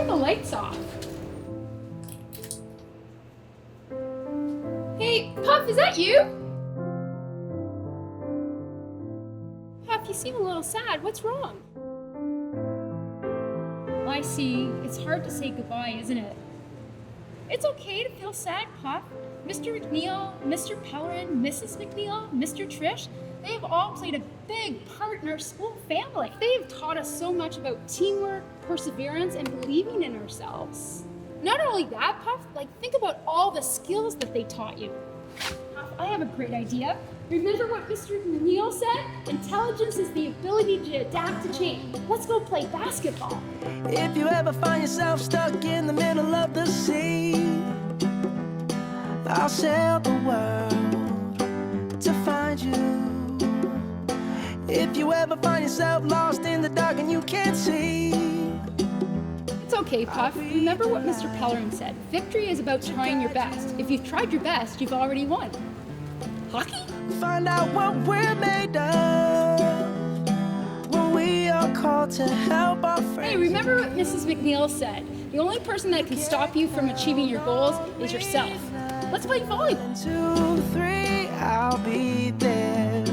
turn the lights off. Hey, Puff, is that you? Puff, you seem a little sad. What's wrong? I see. It's hard to say goodbye, isn't it? It's okay to feel sad, Puff. Mr. McNeil, Mr. Pellerin, Mrs. McNeil, Mr. Trish, they've all played a big part in our school family. They've taught us so much about teamwork, perseverance, and believing in ourselves. Not only that, Puff, think about all the skills that they taught you. Puff, I have a great idea. Remember what Mr. McNeil said? Intelligence is the ability to adapt to change. Let's go play basketball. If you ever find yourself stuck in the middle of the sea, I'll sail the world to find you. If you ever find yourself lost in the dark and you can't see, it's okay, Puff. Remember what Mr. Pellerin said. Victory is about trying your best. If you've tried your best, you've already won. Hockey? find out what we're made of when we are called to help our friends. Hey, remember what Mrs. McNeil said? The only person that can stop you from achieving your goals is yourself. Let's play volleyball. 2, 3, I'll be there.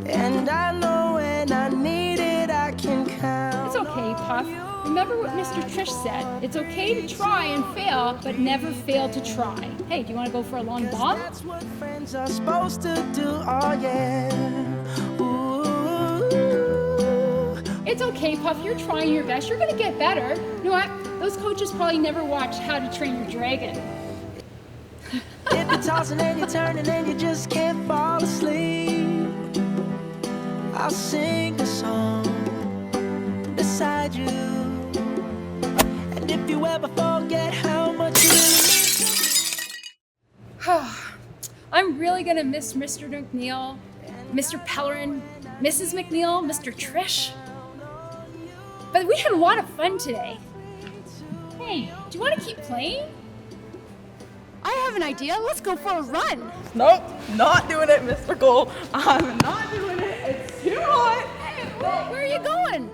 And I know when I need it, I can count. It's okay, Puff. Remember what Mr. Trish said. It's okay to try and fail, but never fail to try. Hey, do you want to go for a long bomb? That's what friends are supposed to do, oh yeah. Ooh. It's okay, Puff. You're trying your best. You're going to get better. You know what? Those coaches probably never watched How to Train Your Dragon. If you're tossing and you're turning and you just can't fall asleep, I'll sing a song beside you. And if you ever forget how much you I'm really going to miss Mr. McNeil, Mr. Pellerin, Mrs. McNeil, Mr. Trish. But we had a lot of fun today. Hey, do you want to keep playing? I have an idea. Let's go for a run. Nope, not doing it, Mr. Cole. I'm not doing it. It's too hot. Hey, where are you going?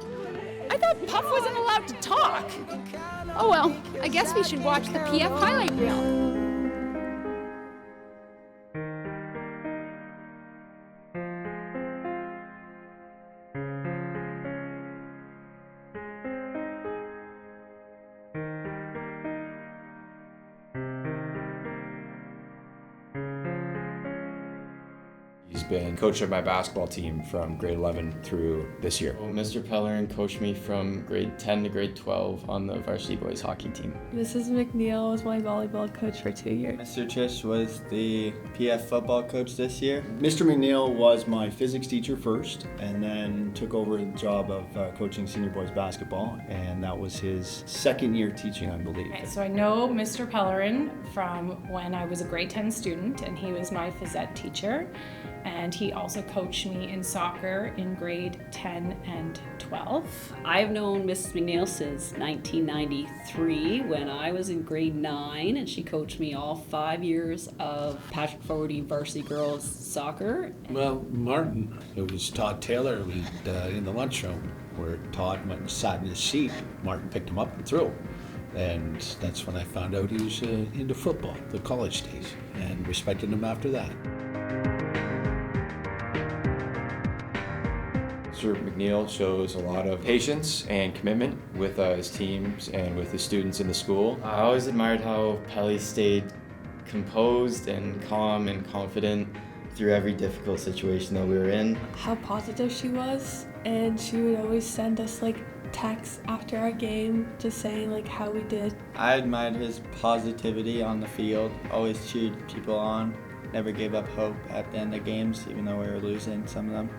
I thought Puff wasn't allowed to talk. Oh well, I guess we should watch the PF highlight reel. He's been coach of my basketball team from grade 11 through this year. Well, Mr. Pellerin coached me from grade 10 to grade 12 on the varsity boys hockey team. Mrs. McNeil was my volleyball coach for 2 years. Mr. Trish was the PF football coach this year. Mr. McNeil was my physics teacher first, and then took over the job of coaching senior boys basketball, and that was his second year teaching, I believe. Okay, so I know Mr. Pellerin from when I was a grade 10 student, and he was my phys ed teacher. And he also coached me in soccer in grade 10 and 12. I've known Mrs. McNeil since 1993 when I was in grade 9, and she coached me all 5 years of Patrick Fogarty varsity girls soccer. Well, Martin, it was Todd Taylor in the lunchroom where Todd went and sat in his seat. Martin picked him up and threw. And that's when I found out he was into football, the college days, and respected him after that. Mr. McNeil shows a lot of patience and commitment with his teams and with his students in the school. I always admired how Pelly stayed composed and calm and confident through every difficult situation that we were in. How positive she was, and she would always send us texts after our game just saying how we did. I admired his positivity on the field, always cheered people on, never gave up hope at the end of games, even though we were losing some of them.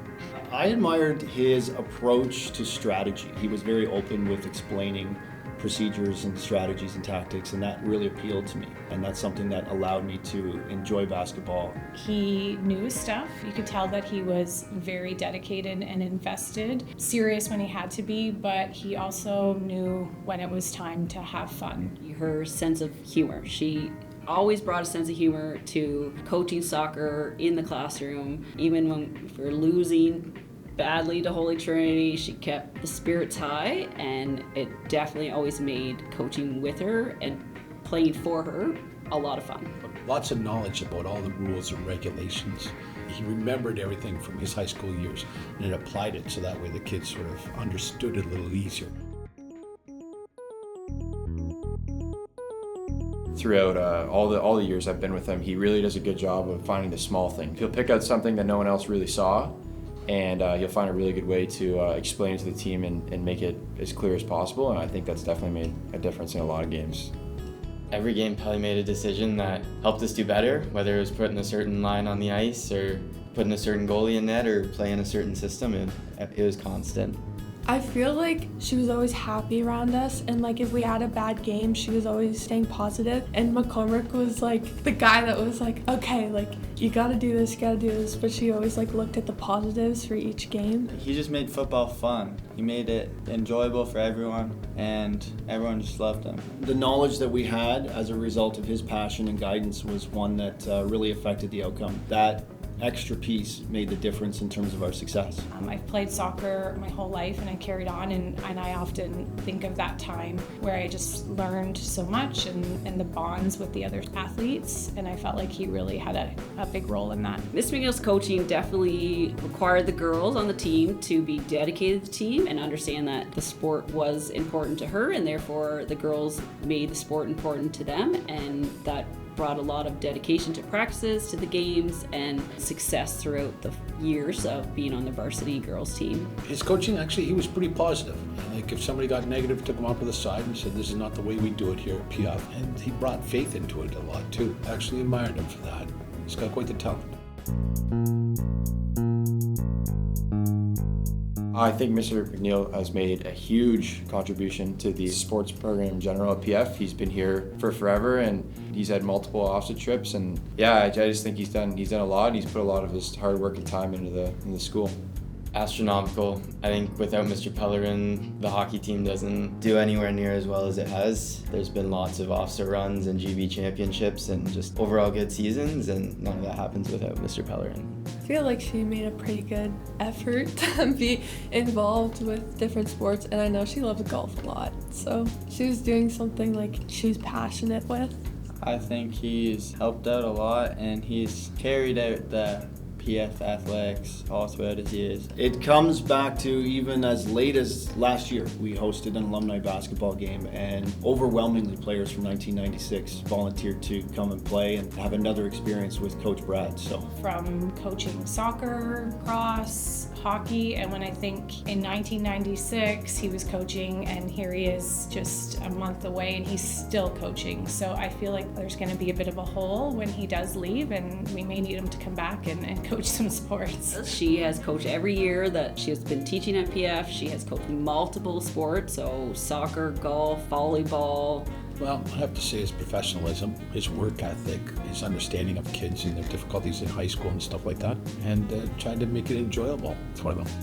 I admired his approach to strategy. He was very open with explaining procedures and strategies and tactics, and that really appealed to me. And that's something that allowed me to enjoy basketball. He knew his stuff. You could tell that he was very dedicated and invested, serious when he had to be, but he also knew when it was time to have fun. Her sense of humor. She always brought a sense of humor to coaching soccer in the classroom. Even when we're losing, badly to Holy Trinity. She kept the spirits high, and it definitely always made coaching with her and playing for her a lot of fun. Lots of knowledge about all the rules and regulations. He remembered everything from his high school years and applied it so that way the kids sort of understood it a little easier. Throughout all the years I've been with him, he really does a good job of finding the small thing. He'll pick out something that no one else really saw, and he'll find a really good way to explain it to the team and make it as clear as possible, and I think that's definitely made a difference in a lot of games. Every game Pelly made a decision that helped us do better, whether it was putting a certain line on the ice or putting a certain goalie in net or playing a certain system. It was constant. I feel like she was always happy around us, and like if we had a bad game, she was always staying positive. And McCormick was like the guy that was like, okay, like you gotta do this, but she always like looked at the positives for each game. He just made football fun. He made it enjoyable for everyone, and everyone just loved him. The knowledge that we had as a result of his passion and guidance was one that really affected the outcome. That extra piece made the difference in terms of our success. I've played soccer my whole life, and I carried on, and I often think of that time where I just learned so much and the bonds with the other athletes, and I felt like he really had a big role in that. Miss McNeil's coaching definitely required the girls on the team to be dedicated to the team and understand that the sport was important to her, and therefore the girls made the sport important to them, and that brought a lot of dedication to practices, to the games, and success throughout the years of being on the varsity girls team. His coaching, actually, he was pretty positive. Like if somebody got negative, took him off to the side and said, this is not the way we do it here at PF. And he brought faith into it a lot too. I actually admired him for that. He's got quite the talent. I think Mr. McNeil has made a huge contribution to the sports program in general at PF. He's been here for forever, and he's had multiple officer trips, and yeah, I just think he's done a lot, and he's put a lot of his hard work and time into the school. Astronomical. I think without Mr. Pellerin, the hockey team doesn't do anywhere near as well as it has. There's been lots of officer runs and GB championships and just overall good seasons, and none of that happens without Mr. Pellerin. I feel like she made a pretty good effort to be involved with different sports, and I know she loves golf a lot, so she was doing something like she was passionate with. I think he's helped out a lot, and he's carried out the PF athletics all throughout his years. It comes back to even as late as last year. We hosted an alumni basketball game, and overwhelmingly players from 1996 volunteered to come and play and have another experience with Coach Brad. So from coaching soccer, cross, hockey, and when I think in 1996 he was coaching, and here he is just a month away and he's still coaching. So I feel like there's going to be a bit of a hole when he does leave, and we may need him to come back and coach some sports. She has coached every year that she has been teaching at PF. She has coached multiple sports, so soccer, golf, volleyball. Well, I have to say his professionalism, his work ethic, his understanding of kids and their difficulties in high school and stuff like that, and trying to make it enjoyable. It's one of them.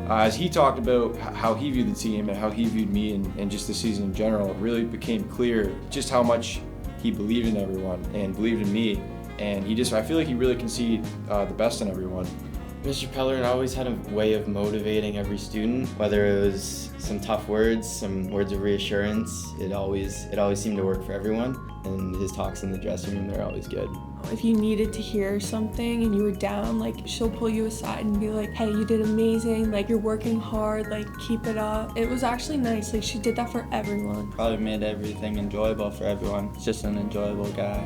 As he talked about how he viewed the team and how he viewed me and just the season in general, it really became clear just how much he believed in everyone and believed in me, and I feel like he really can see the best in everyone. Mr. Pellerin always had a way of motivating every student, whether it was some tough words, some words of reassurance. It always seemed to work for everyone, and his talks in the dressing room, they're always good. If you needed to hear something and you were down, like she'll pull you aside and be like, hey, you did amazing, like you're working hard, like keep it up. It was actually nice, like she did that for everyone. Probably made everything enjoyable for everyone. He's just an enjoyable guy.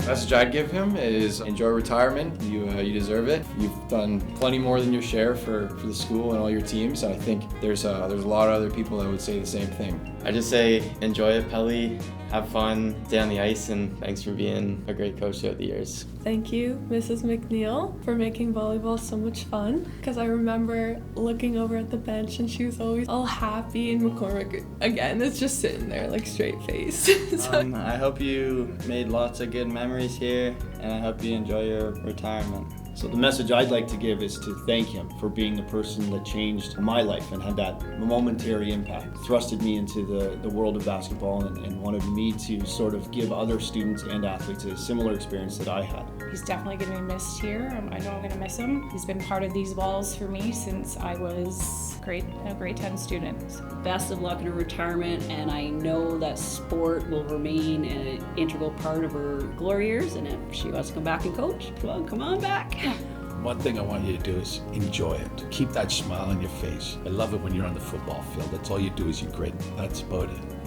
Message I'd give him is enjoy retirement. You deserve it. You've done plenty more than your share for the school and all your teams. I think there's a lot of other people that would say the same thing. I just say enjoy it, Pelly. Have fun, stay on the ice, and thanks for being a great coach throughout the years. Thank you, Mrs. McNeil, for making volleyball so much fun. Because I remember looking over at the bench and she was always all happy, and McCormick, again, is just sitting there like straight face. I hope you made lots of good memories here, and I hope you enjoy your retirement. So the message I'd like to give is to thank him for being the person that changed my life and had that momentary impact, thrusted me into the world of basketball and wanted me to sort of give other students and athletes a similar experience that I had. He's definitely going to be missed here. I know I'm going to miss him. He's been part of these walls for me since I was a grade 10 student. Best of luck in her retirement, and I know that sport will remain an integral part of her glory years, and if she wants to come back and coach, well, come on back. One thing I want you to do is enjoy it. Keep that smile on your face. I love it when you're on the football field. That's all you do is you grin. That's about it.